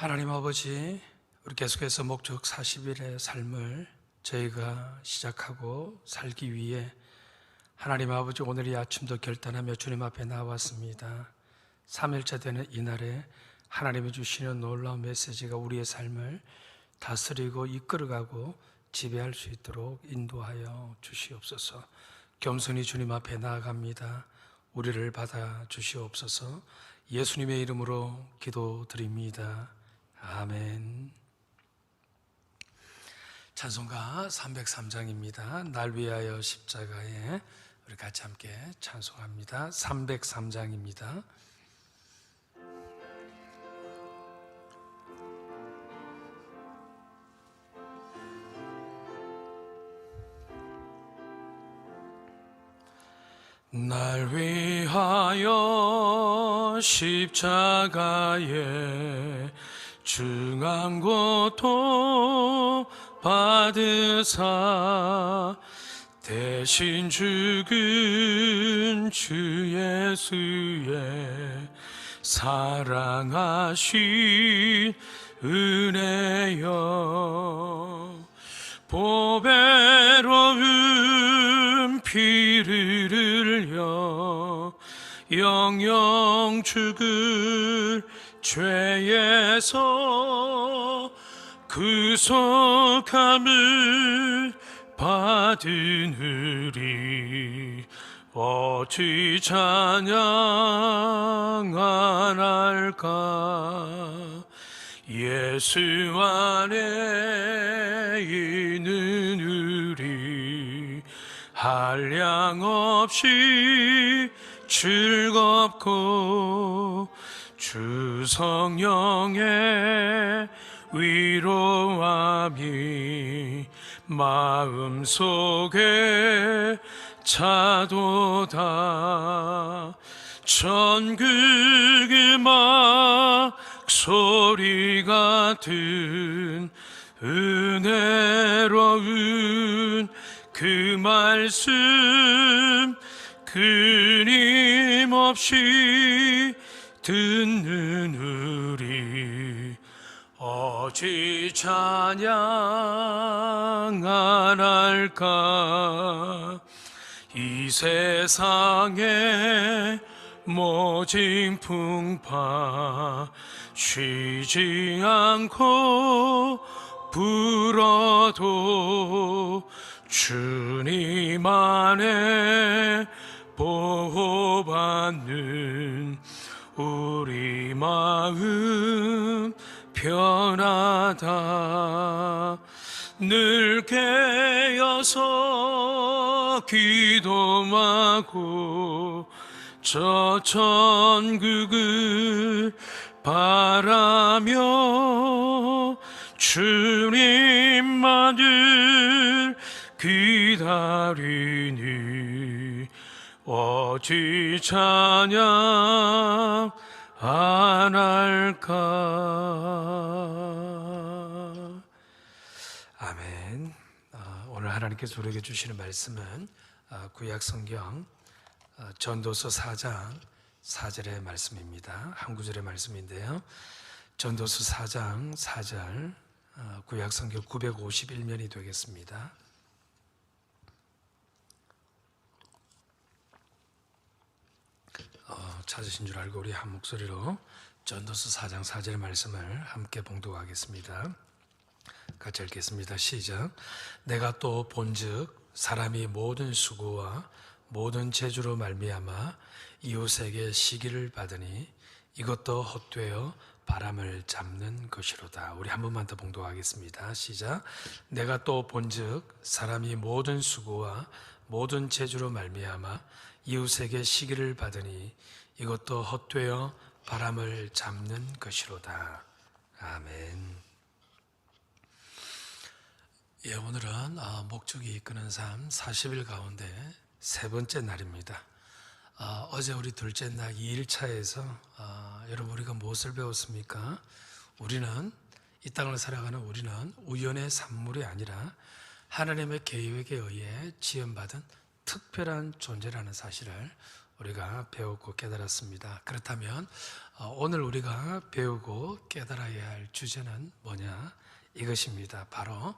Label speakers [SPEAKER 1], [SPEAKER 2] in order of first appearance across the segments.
[SPEAKER 1] 하나님 아버지, 우리 계속해서 목적 40일의 삶을 저희가 시작하고 살기 위해 하나님 아버지 오늘 이 아침도 결단하며 주님 앞에 나왔습니다. 3일차 되는 이날에 하나님이 주시는 놀라운 메시지가 우리의 삶을 다스리고 이끌어가고 지배할 수 있도록 인도하여 주시옵소서. 겸손히 주님 앞에 나아갑니다. 우리를 받아 주시옵소서. 예수님의 이름으로 기도드립니다. 아멘. 찬송가 303장입니다. 날 위하여 십자가에 우리 같이 함께 찬송합니다. 303장입니다. 날 위하여 십자가에 중한 고통 받으사 대신 죽은 주 예수의 사랑하신 은혜여, 보배로운 피를 흘려 영영 죽을 죄에서 구속함을 받으느리 어찌 찬양 안 할까. 예수 안에 있는 우리 한량없이 즐겁고 주 성령의 위로함이 마음속에 차도다. 천국의 막 소리 같은 은혜로운 그 말씀 끊임없이 듣는 우리 어찌 찬양 안 할까. 이 세상에 모진 풍파 쉬지 않고 불어도 주님 안에 보호받는 우리 마음 편하다. 늘 깨어서 기도하고 저 천국을 바라며 주님만을 기다리니 어찌 찬양 안 할까. 아멘. 오늘 하나님께서 우리에게 주시는 말씀은 구약성경 전도서 4장 4절의 말씀입니다. 한 구절의 말씀인데요, 전도서 4장 4절, 구약성경 951면이 되겠습니다. 찾으신 줄 알고 우리 한 목소리로 전도서 4장 4절의 말씀을 함께 봉독하겠습니다. 같이 읽겠습니다. 시작. 내가 또 본즉 사람이 모든 수고와 모든 재주로 말미암아 이웃에게 시기를 받으니 이것도 헛되어 바람을 잡는 것이로다. 우리 한 번만 더 봉독하겠습니다. 시작. 내가 또 본즉 사람이 모든 수고와 모든 재주로 말미암아 이웃에게 시기를 받으니 이것도 헛되어 바람을 잡는 것이로다. 아멘. 예, 오늘은 목적이 이끄는 삶 40일 가운데 세 번째 날입니다. 어제 우리 둘째 날 2일차에서 여러분 우리가 무엇을 배웠습니까? 우리는 이 땅을 살아가는 우리는 우연의 산물이 아니라 하나님의 계획에 의해 지음받은 특별한 존재라는 사실을 우리가 배우고 깨달았습니다. 그렇다면 오늘 우리가 배우고 깨달아야 할 주제는 뭐냐? 이것입니다. 바로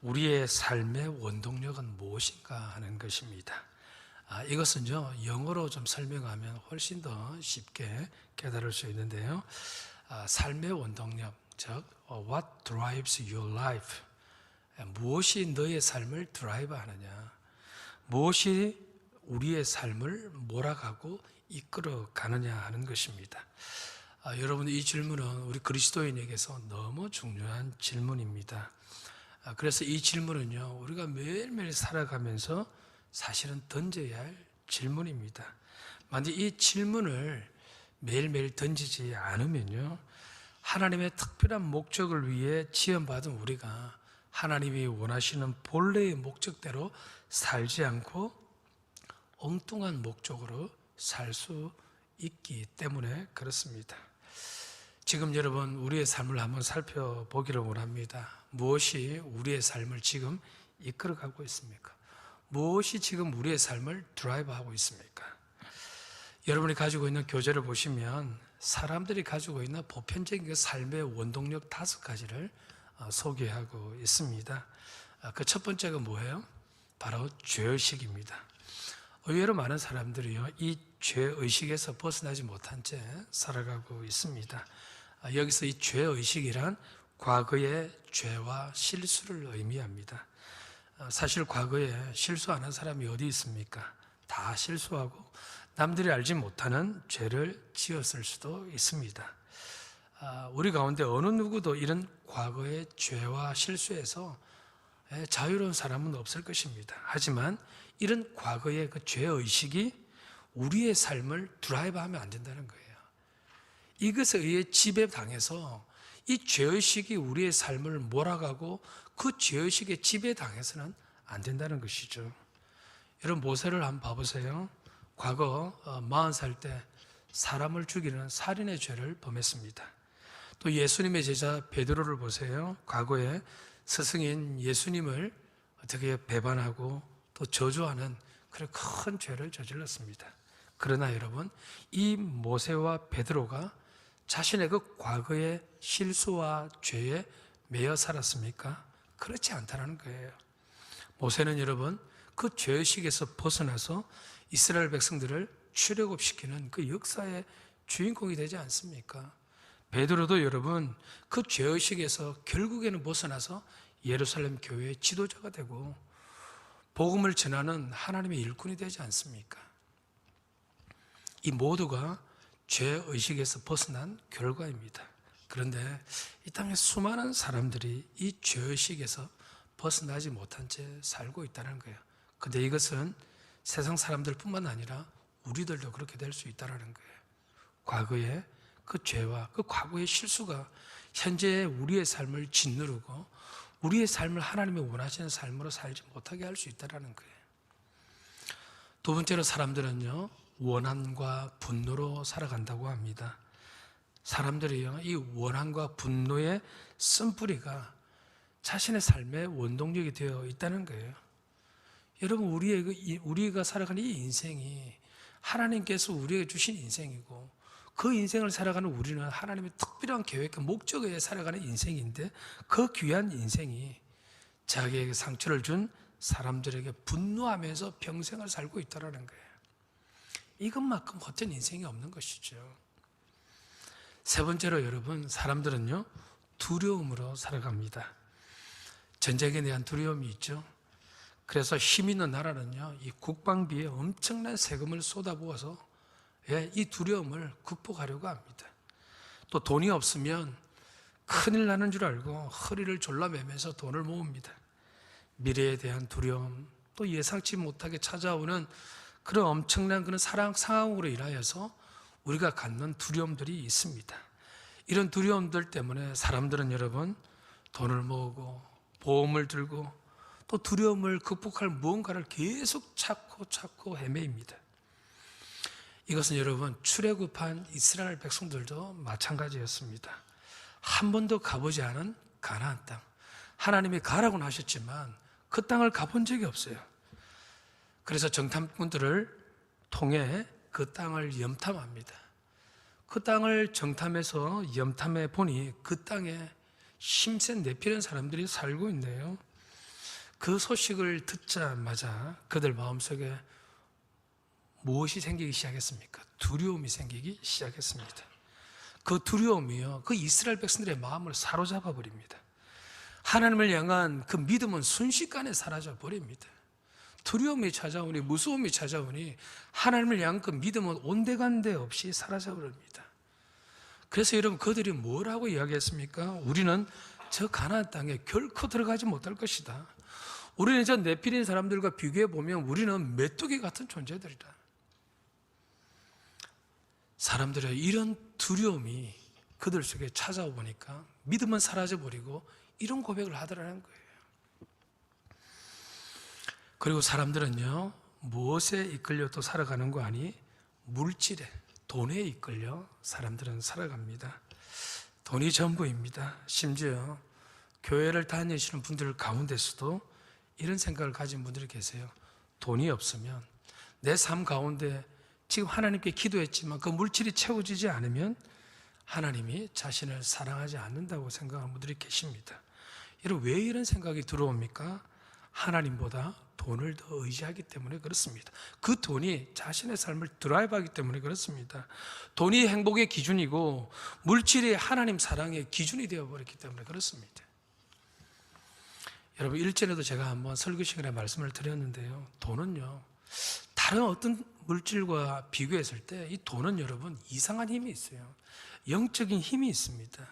[SPEAKER 1] 우리의 삶의 원동력은 무엇인가 하는 것입니다. 이것은요, 영어로 좀 설명하면 훨씬 더 쉽게 깨달을 수 있는데요. 삶의 원동력, 즉 What drives your life? 무엇이 너의 삶을 드라이브 하느냐? 무엇이 우리의 삶을 몰아가고 이끌어 가느냐 하는 것입니다. 여러분, 이 질문은 우리 그리스도인에게서 너무 중요한 질문입니다. 그래서 이 질문은요, 우리가 매일매일 살아가면서 사실은 던져야 할 질문입니다. 만약 이 질문을 매일매일 던지지 않으면요, 하나님의 특별한 목적을 위해 지원받은 우리가 하나님이 원하시는 본래의 목적대로 살지 않고 엉뚱한 목적으로 살 수 있기 때문에 그렇습니다. 지금 여러분, 우리의 삶을 한번 살펴보기를 원합니다. 무엇이 우리의 삶을 지금 이끌어가고 있습니까? 무엇이 지금 우리의 삶을 드라이브하고 있습니까? 여러분이 가지고 있는 교재를 보시면 사람들이 가지고 있는 보편적인 삶의 원동력 5가지를 소개하고 있습니다. 그 첫 번째가 뭐예요? 바로 죄의식입니다. 의외로 많은 사람들이요, 이 죄의식에서 벗어나지 못한 채 살아가고 있습니다. 여기서 이 죄의식이란 과거의 죄와 실수를 의미합니다. 사실 과거에 실수 안 한 사람이 어디 있습니까? 다 실수하고 남들이 알지 못하는 죄를 지었을 수도 있습니다. 우리 가운데 어느 누구도 이런 과거의 죄와 실수에서 자유로운 사람은 없을 것입니다. 하지만 이런 과거의 그 죄의식이 우리의 삶을 드라이브하면 안 된다는 거예요. 이것에 의해 지배당해서 이 죄의식이 우리의 삶을 몰아가고 그 죄의식에 지배당해서는 안 된다는 것이죠. 여러분, 모세를 한번 봐보세요. 과거 40살 때 사람을 죽이는 살인의 죄를 범했습니다. 또 예수님의 제자 베드로를 보세요. 과거에 스승인 예수님을 어떻게 배반하고 또 저주하는 그런 큰 죄를 저질렀습니다. 그러나 여러분, 이 모세와 베드로가 자신의 그 과거의 실수와 죄에 매여 살았습니까? 그렇지 않다는 거예요. 모세는 여러분, 그 죄의식에서 벗어나서 이스라엘 백성들을 출애굽시키는 그 역사의 주인공이 되지 않습니까? 베드로도 여러분, 그 죄의식에서 결국에는 벗어나서 예루살렘 교회의 지도자가 되고 복음을 전하는 하나님의 일꾼이 되지 않습니까? 이 모두가 죄의식에서 벗어난 결과입니다. 그런데 이 땅에 수많은 사람들이 이 죄의식에서 벗어나지 못한 채 살고 있다는 거예요. 그런데 이것은 세상 사람들뿐만 아니라 우리들도 그렇게 될 수 있다는 거예요. 과거의 그 죄와 그 과거의 실수가 현재 우리의 삶을 짓누르고 우리의 삶을 하나님이 원하시는 삶으로 살지 못하게 할 수 있다는 거예요. 두 번째로 사람들은요, 원한과 분노로 살아간다고 합니다. 사람들이요, 이 원한과 분노의 쓴뿌리가 자신의 삶의 원동력이 되어 있다는 거예요. 여러분, 우리가 살아가는 이 인생이 하나님께서 우리에게 주신 인생이고 그 인생을 살아가는 우리는 하나님의 특별한 계획과 목적에 의해 살아가는 인생인데 그 귀한 인생이 자기에게 상처를 준 사람들에게 분노하면서 평생을 살고 있다는 거예요. 이것만큼 헛된 인생이 없는 것이죠. 세 번째로 여러분, 사람들은요, 두려움으로 살아갑니다. 전쟁에 대한 두려움이 있죠. 그래서 힘 있는 나라는요, 이 국방비에 엄청난 세금을 쏟아부어서 이 두려움을 극복하려고 합니다. 또 돈이 없으면 큰일 나는 줄 알고 허리를 졸라매면서 돈을 모읍니다. 미래에 대한 두려움, 또 예상치 못하게 찾아오는 그런 엄청난 그런 상황으로 인하여서 우리가 갖는 두려움들이 있습니다. 이런 두려움들 때문에 사람들은 여러분, 돈을 모으고 보험을 들고 또 두려움을 극복할 무언가를 계속 찾고 헤매입니다. 이것은 여러분, 출애굽한 이스라엘 백성들도 마찬가지였습니다. 한 번도 가보지 않은 가나안 땅, 하나님이 가라고는 하셨지만 그 땅을 가본 적이 없어요. 그래서 정탐꾼들을 통해 그 땅을 염탐합니다. 그 땅을 정탐해서 염탐해 보니 그 땅에 힘센 네피림 사람들이 살고 있네요. 그 소식을 듣자마자 그들 마음속에 무엇이 생기기 시작했습니까? 두려움이 생기기 시작했습니다. 그 두려움이요, 그 이스라엘 백성들의 마음을 사로잡아 버립니다. 하나님을 향한 그 믿음은 순식간에 사라져 버립니다. 두려움이 찾아오니, 무서움이 찾아오니 하나님을 향한 그 믿음은 온데간데 없이 사라져 버립니다. 그래서 여러분, 그들이 뭐라고 이야기했습니까? 우리는 저 가나안 땅에 결코 들어가지 못할 것이다. 우리는 저 네피림 사람들과 비교해 보면 우리는 메뚜기 같은 존재들이다. 사람들의 이런 두려움이 그들 속에 찾아오 보니까 믿음은 사라져 버리고 이런 고백을 하더라는 거예요. 그리고 사람들은요, 무엇에 이끌려 또 살아가는 거 아니? 물질에, 돈에 이끌려 사람들은 살아갑니다. 돈이 전부입니다. 심지어 교회를 다니시는 분들 가운데서도 이런 생각을 가진 분들이 계세요. 돈이 없으면 내 삶 가운데 지금 하나님께 기도했지만 그 물질이 채워지지 않으면 하나님이 자신을 사랑하지 않는다고 생각하는 분들이 계십니다. 여러분, 왜 이런 생각이 들어옵니까? 하나님보다 돈을 더 의지하기 때문에 그렇습니다. 그 돈이 자신의 삶을 드라이브하기 때문에 그렇습니다. 돈이 행복의 기준이고 물질이 하나님 사랑의 기준이 되어버렸기 때문에 그렇습니다. 여러분, 일전에도 제가 한번 설교 시간에 말씀을 드렸는데요, 돈은요, 다른 어떤 물질과 비교했을 때 이 돈은 여러분 이상한 힘이 있어요. 영적인 힘이 있습니다.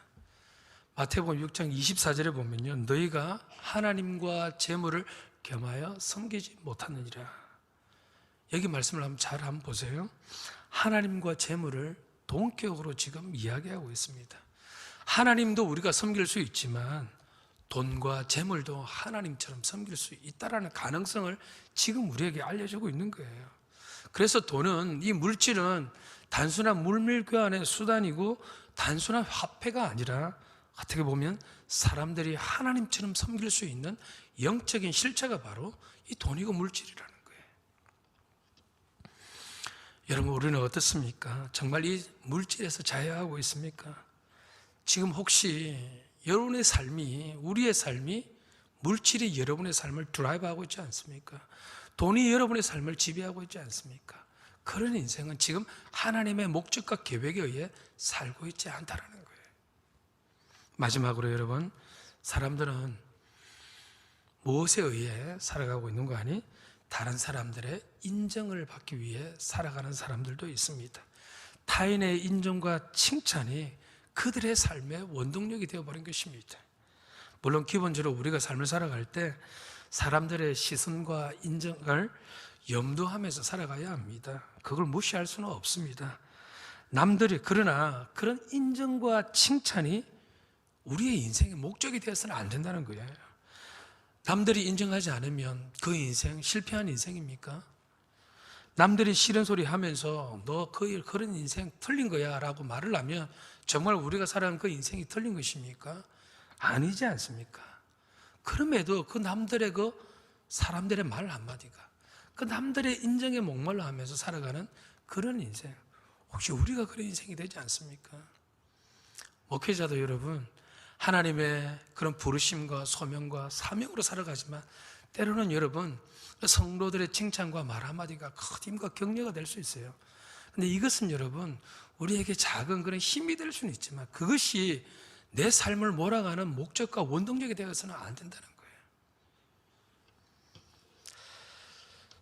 [SPEAKER 1] 마태복음 6장 24절에 보면요, 너희가 하나님과 재물을 겸하여 섬기지 못하느니라. 여기 말씀을 한번 보세요. 하나님과 재물을 동격으로 지금 이야기하고 있습니다. 하나님도 우리가 섬길 수 있지만 돈과 재물도 하나님처럼 섬길 수 있다라는 가능성을 지금 우리에게 알려주고 있는 거예요. 그래서 돈은, 이 물질은 단순한 물밀교환의 수단이고 단순한 화폐가 아니라 어떻게 보면 사람들이 하나님처럼 섬길 수 있는 영적인 실체가 바로 이 돈이고 물질이라는 거예요. 여러분, 우리는 어떻습니까? 정말 이 물질에서 자유하고 있습니까? 지금 혹시 여러분의 삶이, 우리의 삶이 물질이 여러분의 삶을 드라이브하고 있지 않습니까? 돈이 여러분의 삶을 지배하고 있지 않습니까? 그런 인생은 지금 하나님의 목적과 계획에 의해 살고 있지 않다라는 거예요. 마지막으로 여러분, 사람들은 무엇에 의해 살아가고 있는 거 아니? 다른 사람들의 인정을 받기 위해 살아가는 사람들도 있습니다. 타인의 인정과 칭찬이 그들의 삶의 원동력이 되어버린 것입니다. 물론 기본적으로 우리가 삶을 살아갈 때 사람들의 시선과 인정을 염두하면서 살아가야 합니다. 그걸 무시할 수는 없습니다. 그러나 그런 인정과 칭찬이 우리의 인생의 목적이 되어서는 안 된다는 거예요. 남들이 인정하지 않으면 그 인생 실패한 인생입니까? 남들이 싫은 소리 하면서 너 그런 인생 틀린 거야 라고 말을 하면 정말 우리가 살아가는 그 인생이 틀린 것입니까? 아니지 않습니까? 그럼에도 그 남들의 그 사람들의 말 한마디가 그 남들의 인정에 목말라 하면서 살아가는 그런 인생, 혹시 우리가 그런 인생이 되지 않습니까? 목회자도 여러분, 하나님의 그런 부르심과 소명과 사명으로 살아가지만 때로는 여러분, 성도들의 칭찬과 말 한마디가 큰 힘과 격려가 될 수 있어요. 그런데 이것은 여러분, 우리에게 작은 그런 힘이 될 수는 있지만 그것이 내 삶을 몰아가는 목적과 원동력이 되어서는 안 된다는 거예요.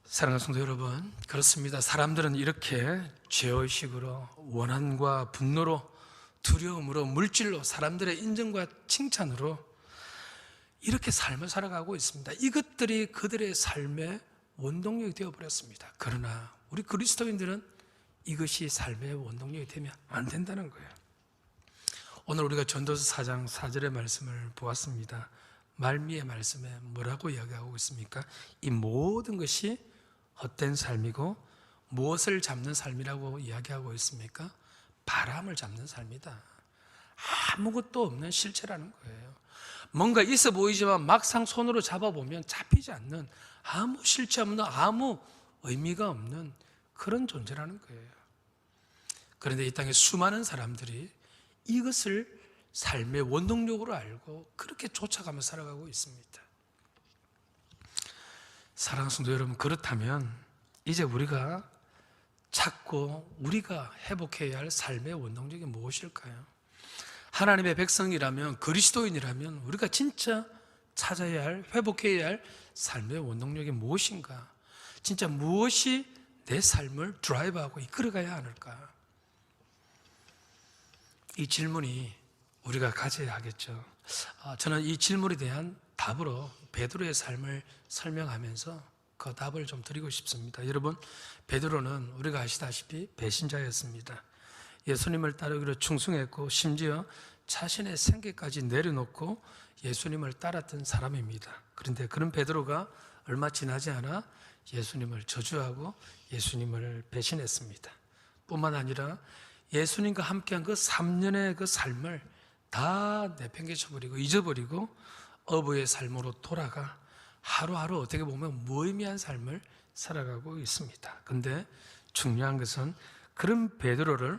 [SPEAKER 1] 사랑하는 성도 여러분, 그렇습니다. 사람들은 이렇게 죄의식으로, 원한과 분노로, 두려움으로, 물질로, 사람들의 인정과 칭찬으로 이렇게 삶을 살아가고 있습니다. 이것들이 그들의 삶의 원동력이 되어버렸습니다. 그러나 우리 그리스도인들은 이것이 삶의 원동력이 되면 안 된다는 거예요. 오늘 우리가 전도서 4장 4절의 말씀을 보았습니다. 말미의 말씀에 뭐라고 이야기하고 있습니까? 이 모든 것이 헛된 삶이고 무엇을 잡는 삶이라고 이야기하고 있습니까? 바람을 잡는 삶이다. 아무것도 없는 실체라는 거예요. 뭔가 있어 보이지만 막상 손으로 잡아보면 잡히지 않는, 아무 실체 없는, 아무 의미가 없는 그런 존재라는 거예요. 그런데 이 땅에 수많은 사람들이 이것을 삶의 원동력으로 알고 그렇게 쫓아가며 살아가고 있습니다. 사랑하는 성도 여러분, 그렇다면 이제 우리가 찾고 우리가 회복해야 할 삶의 원동력이 무엇일까요? 하나님의 백성이라면, 그리스도인이라면 우리가 진짜 찾아야 할, 회복해야 할 삶의 원동력이 무엇인가? 진짜 무엇이 내 삶을 드라이브하고 이끌어가야 하는가? 이 질문이 우리가 가져야 하겠죠. 저는 이 질문에 대한 답으로 베드로의 삶을 설명하면서 그 답을 좀 드리고 싶습니다. 여러분, 베드로는 우리가 아시다시피 배신자였습니다. 예수님을 따르기로 충성했고 심지어 자신의 생계까지 내려놓고 예수님을 따랐던 사람입니다. 그런데 그런 베드로가 얼마 지나지 않아 예수님을 저주하고 예수님을 배신했습니다. 뿐만 아니라 예수님과 함께한 그 3년의 그 삶을 다 내팽개쳐버리고 잊어버리고 어부의 삶으로 돌아가 하루하루 어떻게 보면 무의미한 삶을 살아가고 있습니다. 그런데 중요한 것은 그런 베드로를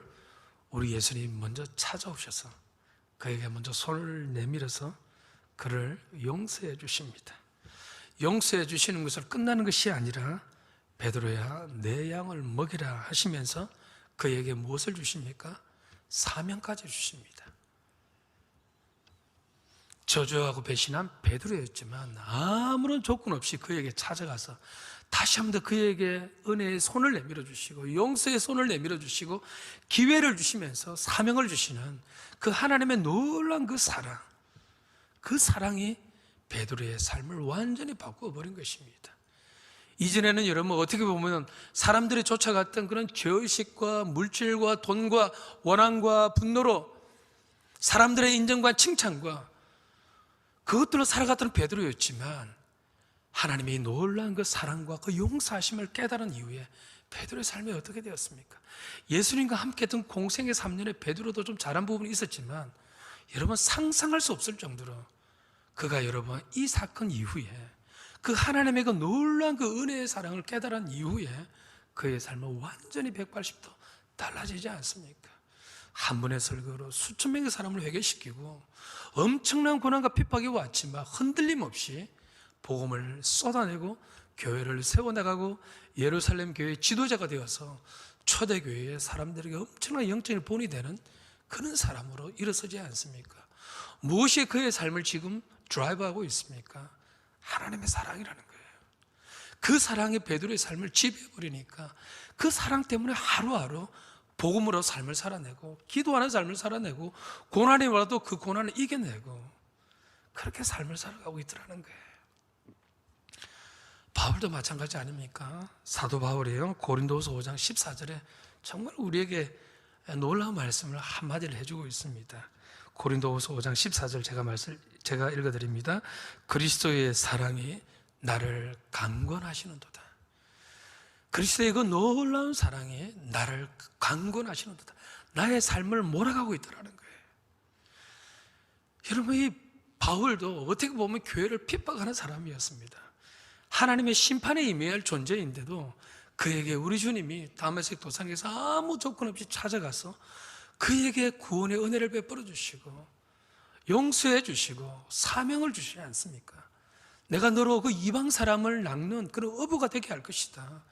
[SPEAKER 1] 우리 예수님이 먼저 찾아오셔서 그에게 먼저 손을 내밀어서 그를 용서해 주십니다. 용서해 주시는 것을 끝나는 것이 아니라 베드로야 내 양을 먹이라 하시면서 그에게 무엇을 주십니까? 사명까지 주십니다. 저주하고 배신한 베드로였지만 아무런 조건 없이 그에게 찾아가서 다시 한 번 더 그에게 은혜의 손을 내밀어 주시고 용서의 손을 내밀어 주시고 기회를 주시면서 사명을 주시는 그 하나님의 놀라운 그 사랑이 베드로의 삶을 완전히 바꾸어버린 것입니다. 이전에는 여러분 어떻게 보면 사람들이 쫓아갔던 그런 죄의식과 물질과 돈과 원한과 분노로 사람들의 인정과 칭찬과 그것들로 살아갔던 베드로였지만 하나님의 놀라운 그 사랑과 그 용서하심을 깨달은 이후에 베드로의 삶이 어떻게 되었습니까? 예수님과 함께 했던 공생의 3년에 베드로도 좀 잘한 부분이 있었지만 여러분 상상할 수 없을 정도로 그가 여러분 이 사건 이후에 그 하나님의 그 놀라운 그 은혜의 사랑을 깨달은 이후에 그의 삶은 완전히 180도 달라지지 않습니까? 한 번의 설교로 수천 명의 사람을 회개시키고 엄청난 고난과 핍박이 왔지만 흔들림 없이 복음을 쏟아내고 교회를 세워나가고 예루살렘 교회의 지도자가 되어서 초대교회의 사람들에게 엄청난 영적인 본이 되는 그런 사람으로 일어서지 않습니까? 무엇이 그의 삶을 지금 드라이브하고 있습니까? 하나님의 사랑이라는 거예요. 그 사랑이 베드로의 삶을 지배해버리니까 그 사랑 때문에 하루하루 복음으로 삶을 살아내고 기도하는 삶을 살아내고 고난이 와도 그 고난을 이겨내고 그렇게 삶을 살아가고 있더라는 거예요. 바울도 마찬가지 아닙니까? 사도 바울이요 고린도후서 5장 14절에 정말 우리에게 놀라운 말씀을 한마디를 해주고 있습니다. 고린도후서 5장 14절 제가 읽어드립니다. 그리스도의 사랑이 나를 강권하시는도다. 그리스도의 그 놀라운 사랑이 나를 강권하시는도다. 나의 삶을 몰아가고 있더라는 거예요. 여러분, 이 바울도 어떻게 보면 교회를 핍박하는 사람이었습니다. 하나님의 심판에 임해야 할 존재인데도 그에게 우리 주님이 다메섹 도상에서 아무 조건 없이 찾아가서 그에게 구원의 은혜를 베풀어 주시고 용서해 주시고 사명을 주시지 않습니까? 내가 너로 그 이방 사람을 낚는 그런 어부가 되게 할 것이다.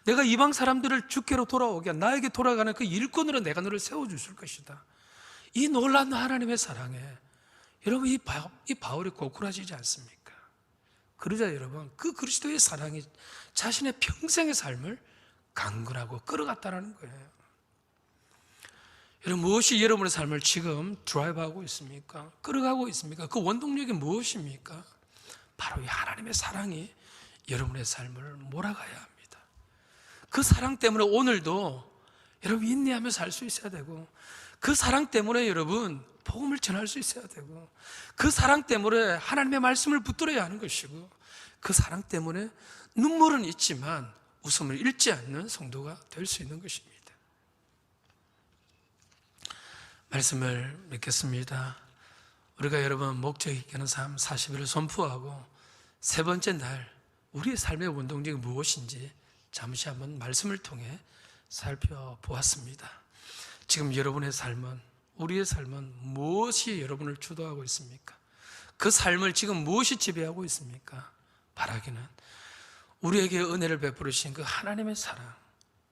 [SPEAKER 1] 내가 이방 사람들을 주께로 돌아오게 나에게 돌아가는 그 일꾼으로 내가 너를 세워주실 것이다. 이 놀라운 하나님의 사랑에 여러분 이 바울이 고꾸라지지 않습니까? 그러자 여러분 그 그리스도의 사랑이 자신의 평생의 삶을 강건하고 끌어갔다는 거예요. 여러분 무엇이 여러분의 삶을 지금 드라이브하고 있습니까? 끌어가고 있습니까? 그 원동력이 무엇입니까? 바로 이 하나님의 사랑이 여러분의 삶을 몰아가야 합니다. 그 사랑 때문에 오늘도 여러분 인내하며 살 수 있어야 되고 그 사랑 때문에 여러분 복음을 전할 수 있어야 되고 그 사랑 때문에 하나님의 말씀을 붙들어야 하는 것이고 그 사랑 때문에 눈물은 있지만 웃음을 잃지 않는 성도가 될 수 있는 것입니다. 말씀을 맺겠습니다. 우리가 여러분 목적 있게 하는 삶 40일을 선포하고 세 번째 날 우리의 삶의 원동력이 무엇인지 잠시 한번 말씀을 통해 살펴보았습니다. 지금 여러분의 삶은, 우리의 삶은 무엇이 여러분을 주도하고 있습니까? 그 삶을 지금 무엇이 지배하고 있습니까? 바라기는 우리에게 은혜를 베푸신 그 하나님의 사랑,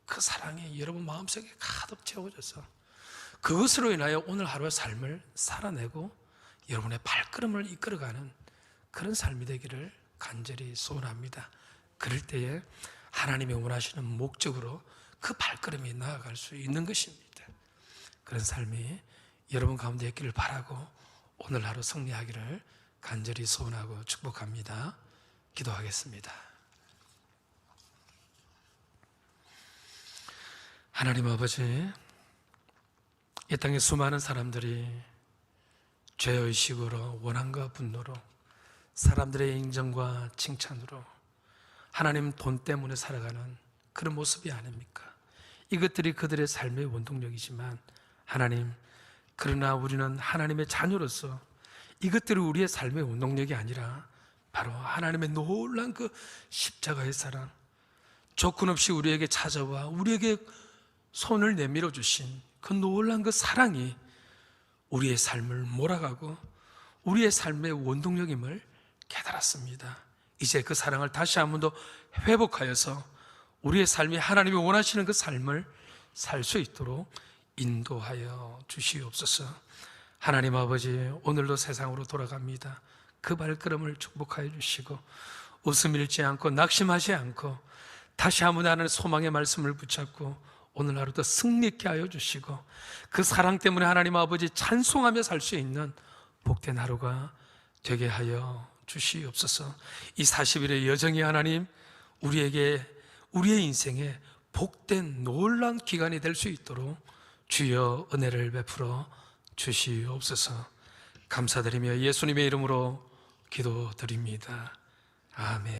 [SPEAKER 1] 그 사랑이 여러분 마음속에 가득 채워져서 그것으로 인하여 오늘 하루의 삶을 살아내고 여러분의 발걸음을 이끌어가는 그런 삶이 되기를 간절히 소원합니다. 그럴 때에 하나님이 원하시는 목적으로 그 발걸음이 나아갈 수 있는 것입니다. 그런 삶이 여러분 가운데 있기를 바라고 오늘 하루 승리하기를 간절히 소원하고 축복합니다. 기도하겠습니다. 하나님 아버지, 이 땅에 수많은 사람들이 죄의식으로, 원한과 분노로, 사람들의 인정과 칭찬으로 하나님 돈 때문에 살아가는 그런 모습이 아닙니까? 이것들이 그들의 삶의 원동력이지만 하나님, 그러나 우리는 하나님의 자녀로서 이것들이 우리의 삶의 원동력이 아니라 바로 하나님의 놀라운 그 십자가의 사랑, 조건 없이 우리에게 찾아와 우리에게 손을 내밀어 주신 그 놀라운 그 사랑이 우리의 삶을 몰아가고 우리의 삶의 원동력임을 깨달았습니다. 이제 그 사랑을 다시 한 번 더 회복하여서 우리의 삶이 하나님이 원하시는 그 삶을 살 수 있도록 인도하여 주시옵소서. 하나님 아버지, 오늘도 세상으로 돌아갑니다. 그 발걸음을 축복하여 주시고 웃음 잃지 않고 낙심하지 않고 다시 한 번 하나님의 소망의 말씀을 붙잡고 오늘 하루도 승리 있게 하여 주시고 그 사랑 때문에 하나님 아버지 찬송하며 살 수 있는 복된 하루가 되게 하여 주시옵소서. 이 40일의 여정이 하나님 우리에게, 우리의 인생에 복된 놀라운 기간이 될 수 있도록 주여 은혜를 베풀어 주시옵소서. 감사드리며 예수님의 이름으로 기도드립니다. 아멘.